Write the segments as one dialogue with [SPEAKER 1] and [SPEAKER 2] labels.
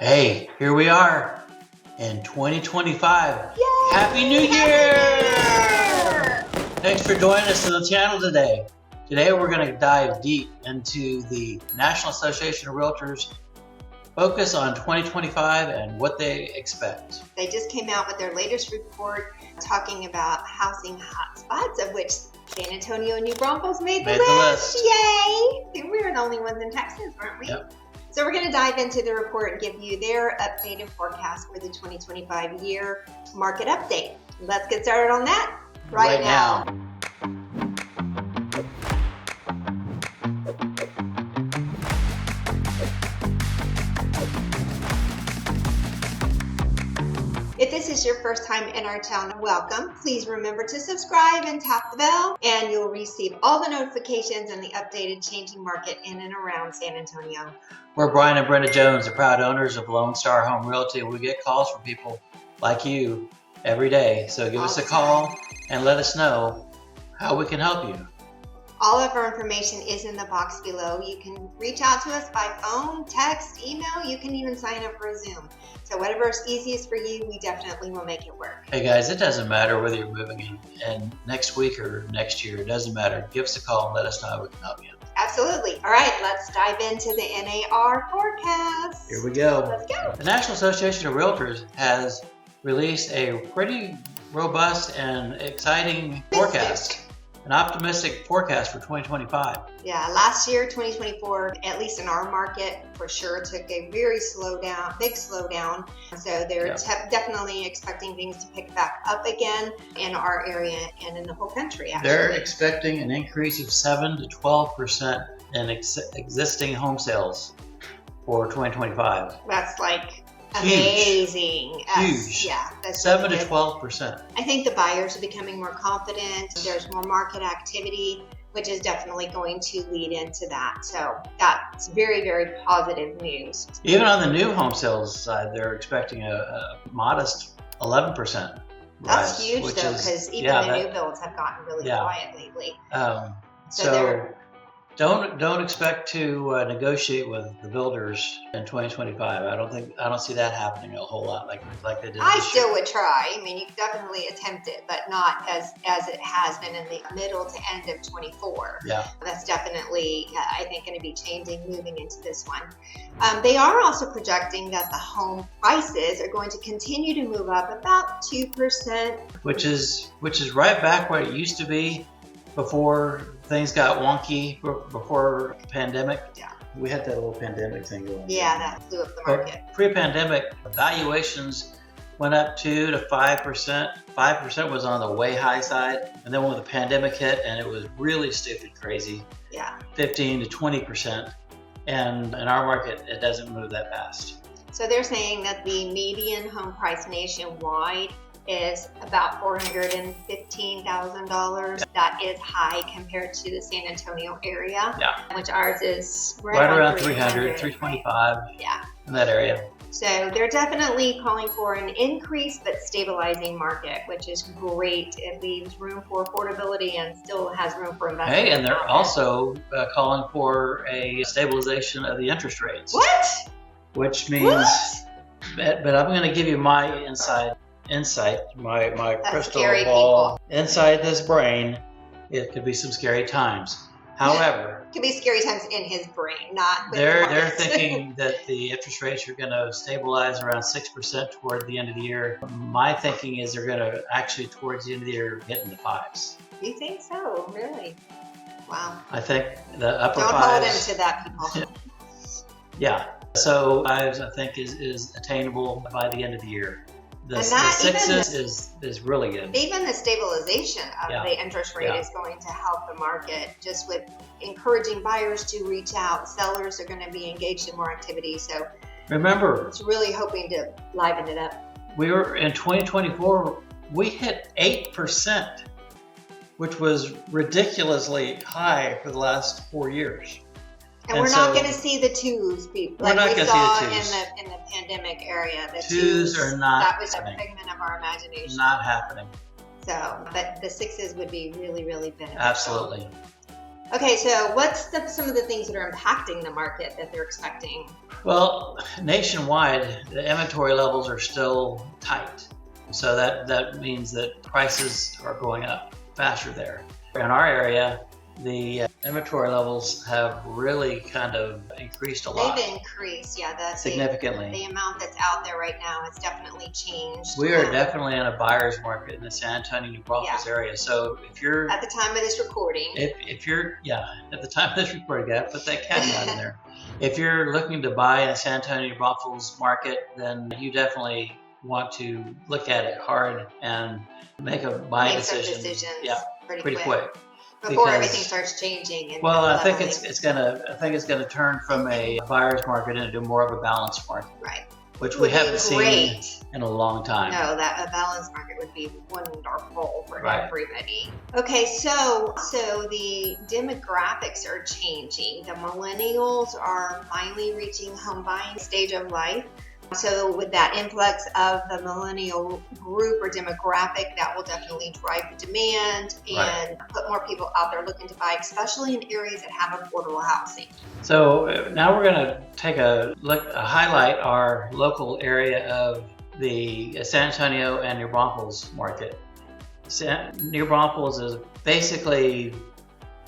[SPEAKER 1] Hey, here we are in 2025.
[SPEAKER 2] Yay!
[SPEAKER 1] Happy New Year! Thanks for joining us on the channel today. Today we're going to dive deep into the National Association of Realtors focus on 2025 and what they expect.
[SPEAKER 2] They just came out with their latest report talking about housing hotspots, of which San Antonio New Braunfels made the list. Yay! We were the only ones in Texas, weren't we?
[SPEAKER 1] Yep.
[SPEAKER 2] So we're going to dive into the report and give you their updated forecast for the 2025 year market update. Let's get started on that right now. If this is your first time in our channel, welcome. Please remember to subscribe and tap the bell, and you'll receive all the notifications and the updated changing market in and around San Antonio.
[SPEAKER 1] We're Brian and Brenda Jones, the proud owners of Lone Star Home Realty. We get calls from people like you every day. So give us a call and let us know how we can help you.
[SPEAKER 2] All of our information is in the box below. You can reach out to us by phone, text, email. You can even sign up for a Zoom. So whatever is easiest for you, we definitely will make it work.
[SPEAKER 1] Hey guys, it doesn't matter whether you're moving in next week or next year. It doesn't matter. Give us a call and let us know how we can help you.
[SPEAKER 2] Absolutely. All right, let's dive into the NAR forecast.
[SPEAKER 1] Here we go.
[SPEAKER 2] Let's go.
[SPEAKER 1] The National Association of Realtors has released a pretty robust and exciting forecast. An optimistic forecast for 2025.
[SPEAKER 2] Yeah, last year, 2024, at least in our market, for sure, took a very big slowdown. So they're definitely expecting things to pick back up again in our area and in the whole country, actually.
[SPEAKER 1] They're expecting an increase of 7 to 12% in existing home sales for 2025
[SPEAKER 2] That's like amazing.
[SPEAKER 1] Huge.
[SPEAKER 2] Yeah, that's
[SPEAKER 1] 7
[SPEAKER 2] really
[SPEAKER 1] to 12%.
[SPEAKER 2] I think the buyers are becoming more confident. There's more market activity, which is definitely going to lead into that. So that's very, very positive news.
[SPEAKER 1] Even on the new home sales side, they're expecting a modest 11% rise.
[SPEAKER 2] That's huge, though, because even the new builds have gotten really quiet lately.
[SPEAKER 1] So don't expect to negotiate with the builders in 2025. I don't see that happening a whole lot like they did.
[SPEAKER 2] I still would try. I mean, you could definitely attempt it, but not as it has been in the middle to end of 24.
[SPEAKER 1] Yeah,
[SPEAKER 2] that's definitely I think going to be changing moving into this one. They are also projecting that the home prices are going to continue to move up about 2%,
[SPEAKER 1] which is right back where it used to be before things got wonky, before the pandemic.
[SPEAKER 2] Yeah.
[SPEAKER 1] We had that little pandemic thing going on.
[SPEAKER 2] Yeah, that blew up the market.
[SPEAKER 1] But pre-pandemic, valuations went up 2 to 5%. 5% was on the way high side. And then when the pandemic hit and it was really stupid crazy, 15 to 20%. And in our market, it doesn't move that fast.
[SPEAKER 2] So they're saying that the median home price nationwide is about $415,000. That is high compared to the San Antonio area, which ours is
[SPEAKER 1] right around 300, 325, in that area.
[SPEAKER 2] So they're definitely calling for an increase but stabilizing market, which is great. It leaves room for affordability and still has room for investment.
[SPEAKER 1] Hey, and they're also calling for a stabilization of the interest rates.
[SPEAKER 2] What?
[SPEAKER 1] Which means, but I'm going to give you my insight, my crystal ball. Inside this brain, it could be some scary times. However,
[SPEAKER 2] it could be scary times in his brain, not with
[SPEAKER 1] they're thinking that the interest rates are going to stabilize around 6% toward the end of the year. My thinking is they're going to actually towards the end of the year get in the 5s.
[SPEAKER 2] You think so? Really? Wow.
[SPEAKER 1] I think the upper 5s.
[SPEAKER 2] Don't hold him to that, people.
[SPEAKER 1] Yeah. So 5s I think is attainable by the end of the year. The 6s is really good.
[SPEAKER 2] Even the stabilization of the interest rate is going to help the market, just with encouraging buyers to reach out. Sellers are going to be engaged in more activity. So
[SPEAKER 1] remember,
[SPEAKER 2] it's really hoping to liven it up.
[SPEAKER 1] We were in 2024, we hit 8%, which was ridiculously high for the last 4 years.
[SPEAKER 2] And we're not going to see the 2s, like we saw in the pandemic area. The
[SPEAKER 1] 2s are not.
[SPEAKER 2] That was a figment of our imagination.
[SPEAKER 1] Not happening.
[SPEAKER 2] So, but the 6s would be really, really beneficial.
[SPEAKER 1] Absolutely.
[SPEAKER 2] Okay, so what's some of the things that are impacting the market that they're expecting?
[SPEAKER 1] Well, nationwide, the inventory levels are still tight. So that means that prices are going up faster there. In our area, the inventory levels have really kind of increased a lot.
[SPEAKER 2] They've increased, yeah,
[SPEAKER 1] significantly.
[SPEAKER 2] The amount that's out there right now has definitely changed.
[SPEAKER 1] We are definitely in a buyer's market in the San Antonio New Braunfels area. So if you're
[SPEAKER 2] at the time of this recording,
[SPEAKER 1] if you're at the time of this recording, I put that caveat in there. If you're looking to buy in the San Antonio New Braunfels market, then you definitely want to look at it hard and make a buying decision. Pretty quick.
[SPEAKER 2] Before everything starts changing. And
[SPEAKER 1] well, I think it's gonna turn from a buyer's market into more of a balanced market.
[SPEAKER 2] Right.
[SPEAKER 1] Which we haven't seen in a long time.
[SPEAKER 2] No, that a balanced market would be wonderful for everybody. Okay, so the demographics are changing. The millennials are finally reaching home buying stage of life. So with that influx of the millennial group or demographic, that will definitely drive the demand and put more people out there looking to buy, especially in areas that have affordable housing. So
[SPEAKER 1] now we're going to take a look, highlight our local area of the San Antonio and New Braunfels market. New Braunfels is basically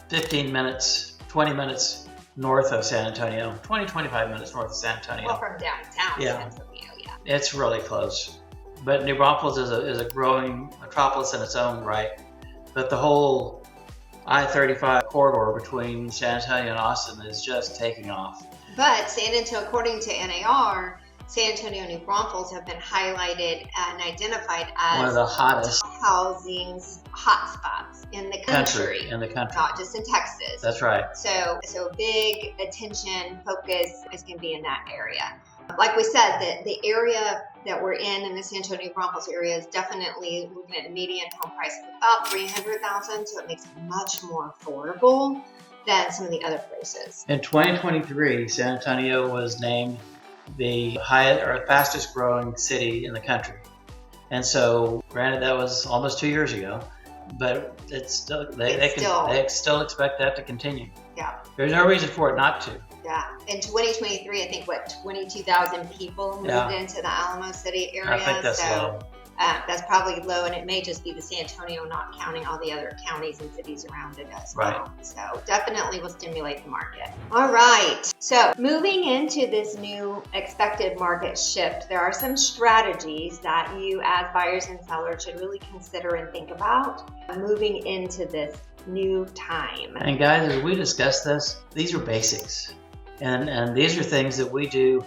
[SPEAKER 1] 15 minutes, 20 minutes north of San Antonio, 25 minutes north of San Antonio.
[SPEAKER 2] Well, from downtown San Antonio,
[SPEAKER 1] It's really close. But New Braunfels is a growing metropolis in its own right. But the whole I-35 corridor between San Antonio and Austin is just taking off.
[SPEAKER 2] But San Antonio, according to NAR, San Antonio New Braunfels have been highlighted and identified as
[SPEAKER 1] one of the hottest
[SPEAKER 2] housing hotspots in the country. Not just in Texas.
[SPEAKER 1] That's right.
[SPEAKER 2] So big attention, focus is going to be in that area. Like we said, the area that we're in the San Antonio New Braunfels area is definitely looking at a median home price of about $300,000, so it makes it much more affordable than some of the other places.
[SPEAKER 1] In 2023, San Antonio was named the fastest growing city in the country. And so, granted, that was almost 2 years ago, but it's still they still expect that to continue.
[SPEAKER 2] Yeah.
[SPEAKER 1] There's no reason for it not to.
[SPEAKER 2] Yeah. In 2023, I think 22,000 people moved into the Alamo City area.
[SPEAKER 1] I think that's low.
[SPEAKER 2] That's probably low, and it may just be the San Antonio, not counting all the other counties and cities around it as well. So definitely will stimulate the market. All right. So moving into this new expected market shift, there are some strategies that you as buyers and sellers should really consider and think about moving into this new time.
[SPEAKER 1] And guys, as we discuss this, these are basics. And these are things that we do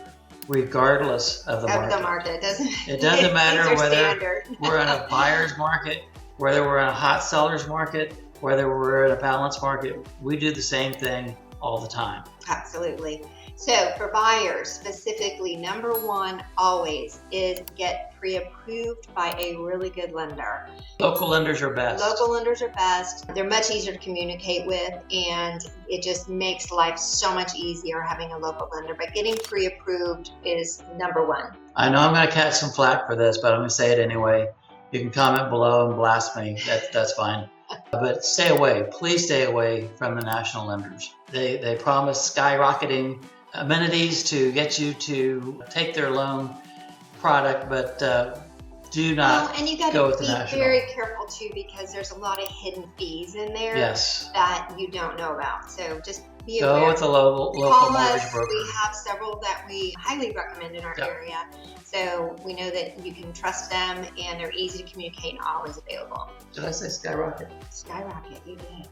[SPEAKER 1] regardless of the market. It doesn't matter whether we're in a buyer's market, whether we're in a hot seller's market, whether we're in a balanced market. We do the same thing all the time.
[SPEAKER 2] Absolutely. So for buyers specifically, number one always is get pre-approved by a really good lender.
[SPEAKER 1] Local lenders are best.
[SPEAKER 2] Local lenders are best. They're much easier to communicate with, and it just makes life so much easier having a local lender. But getting pre-approved is number one.
[SPEAKER 1] I know I'm going to catch some flack for this, but I'm going to say it anyway. You can comment below and blast me. That's fine. But stay away. Please stay away from the national lenders. They promise skyrocketing amenities to get you to take their loan product, but do not
[SPEAKER 2] and you got
[SPEAKER 1] go
[SPEAKER 2] to
[SPEAKER 1] with the national.
[SPEAKER 2] Be very careful too, because there's a lot of hidden fees in there that you don't know about. So just be aware.
[SPEAKER 1] Go with the local mortgage broker.
[SPEAKER 2] We have several that we highly recommend in our area. So we know that you can trust them, and they're easy to communicate and always available.
[SPEAKER 1] Did I say skyrocket?
[SPEAKER 2] Skyrocket, you did.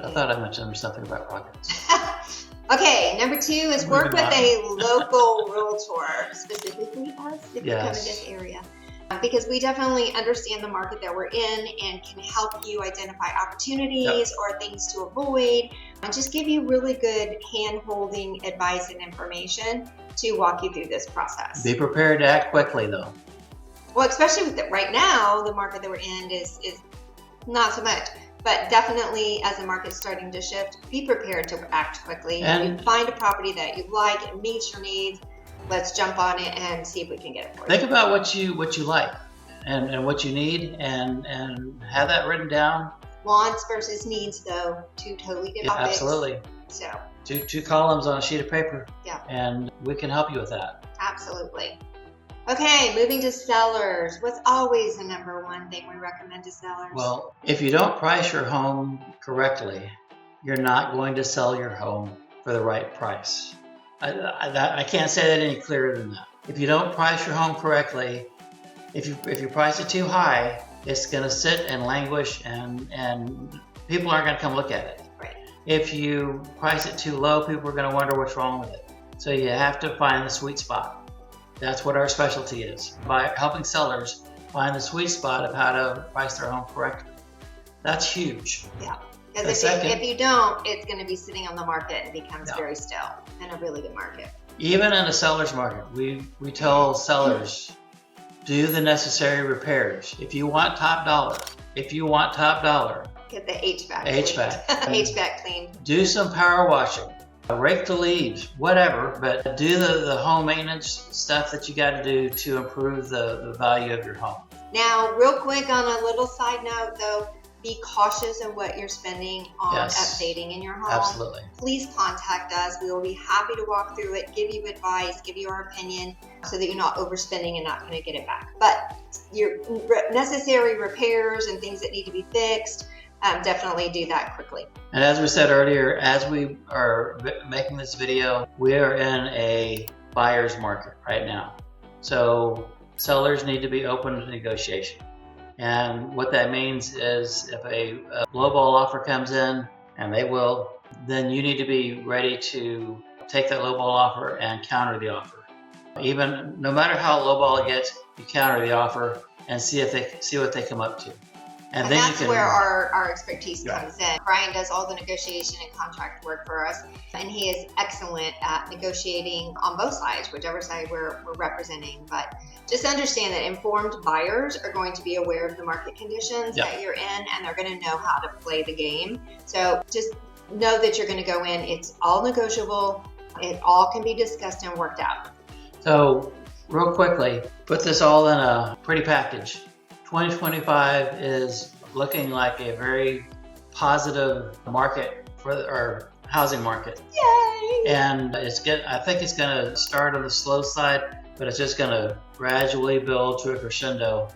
[SPEAKER 1] I thought I mentioned something about rockets.
[SPEAKER 2] Okay, number two is work with a local realtor, specifically us if you come in this area. Because we definitely understand the market that we're in and can help you identify opportunities or things to avoid, and just give you really good hand-holding advice and information to walk you through this process.
[SPEAKER 1] Be prepared to act quickly, though.
[SPEAKER 2] Well, especially with right now, the market that we're in is not so much. But definitely, as the market's starting to shift, be prepared to act quickly. And find a property that you like and meets your needs. Let's jump on it and see if we can get it for you.
[SPEAKER 1] Think about what you like and what you need, and have that written down.
[SPEAKER 2] Wants versus needs, though, two totally different topics.
[SPEAKER 1] Absolutely.
[SPEAKER 2] So
[SPEAKER 1] two columns on a sheet of paper.
[SPEAKER 2] Yeah.
[SPEAKER 1] And we can help you with that.
[SPEAKER 2] Absolutely. Okay, moving to sellers. What's always the number one thing we recommend to sellers?
[SPEAKER 1] Well, if you don't price your home correctly, you're not going to sell your home for the right price. I can't say that any clearer than that. If you don't price your home correctly, if you price it too high, it's going to sit and languish, and people aren't going to come look at it.
[SPEAKER 2] Right.
[SPEAKER 1] If you price it too low, people are going to wonder what's wrong with it. So you have to find the sweet spot. That's what our specialty is, by helping sellers find the sweet spot of how to price their home correctly. That's huge.
[SPEAKER 2] Yeah. Because if you don't, it's going to be sitting on the market and becomes very stale in a really good market.
[SPEAKER 1] Even in a seller's market, we tell sellers, do the necessary repairs. If you want top dollar, get
[SPEAKER 2] the HVAC cleaned.
[SPEAKER 1] Do some power washing, rake the leaves, whatever, but do the home maintenance stuff that you got to do to improve the value of your home.
[SPEAKER 2] Now, real quick on a little side note though, be cautious of what you're spending on updating in your home.
[SPEAKER 1] Absolutely.
[SPEAKER 2] Please contact us. We will be happy to walk through it, give you advice, give you our opinion, so that you're not overspending and not going to get it back. But your necessary repairs and things that need to be fixed, definitely do that quickly.
[SPEAKER 1] And as we said earlier, as we are making this video, we are in a buyer's market right now. So sellers need to be open to negotiation. And what that means is if a lowball offer comes in, and they will, then you need to be ready to take that lowball offer and counter the offer. Even no matter how lowball it gets, you counter the offer and see what they come up to.
[SPEAKER 2] And then that's where our expertise comes in. Brian does all the negotiation and contract work for us, and he is excellent at negotiating on both sides, whichever side we're representing. But just understand that informed buyers are going to be aware of the market conditions that you're in, and they're going to know how to play the game. So just know that you're going to go in. It's all negotiable. It all can be discussed and worked out.
[SPEAKER 1] So real quickly, put this all in a pretty package. 2025 is looking like a very positive market for our housing market.
[SPEAKER 2] Yay!
[SPEAKER 1] And I think it's going to start on the slow side, but it's just going to gradually build to a crescendo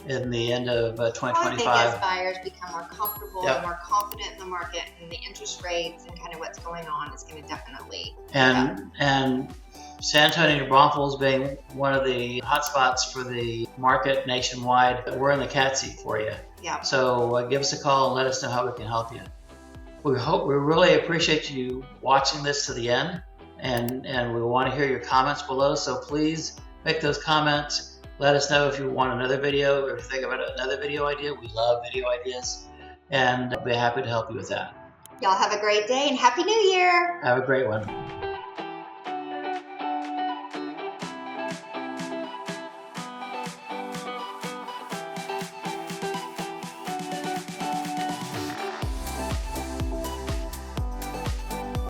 [SPEAKER 1] in the end of 2025.
[SPEAKER 2] I think as buyers become more comfortable and more confident in the market and the interest rates and kind of what's going on, it's going to definitely
[SPEAKER 1] and San Antonio New Braunfels being one of the hotspots for the market nationwide, we're in the cat seat for you.
[SPEAKER 2] Yeah.
[SPEAKER 1] So give us a call and let us know how we can help you. We really appreciate you watching this to the end, and we want to hear your comments below. So please make those comments. Let us know if you want another video or if you think about another video idea. We love video ideas, and I'll be happy to help you with that.
[SPEAKER 2] Y'all have a great day and Happy New Year.
[SPEAKER 1] Have a great one.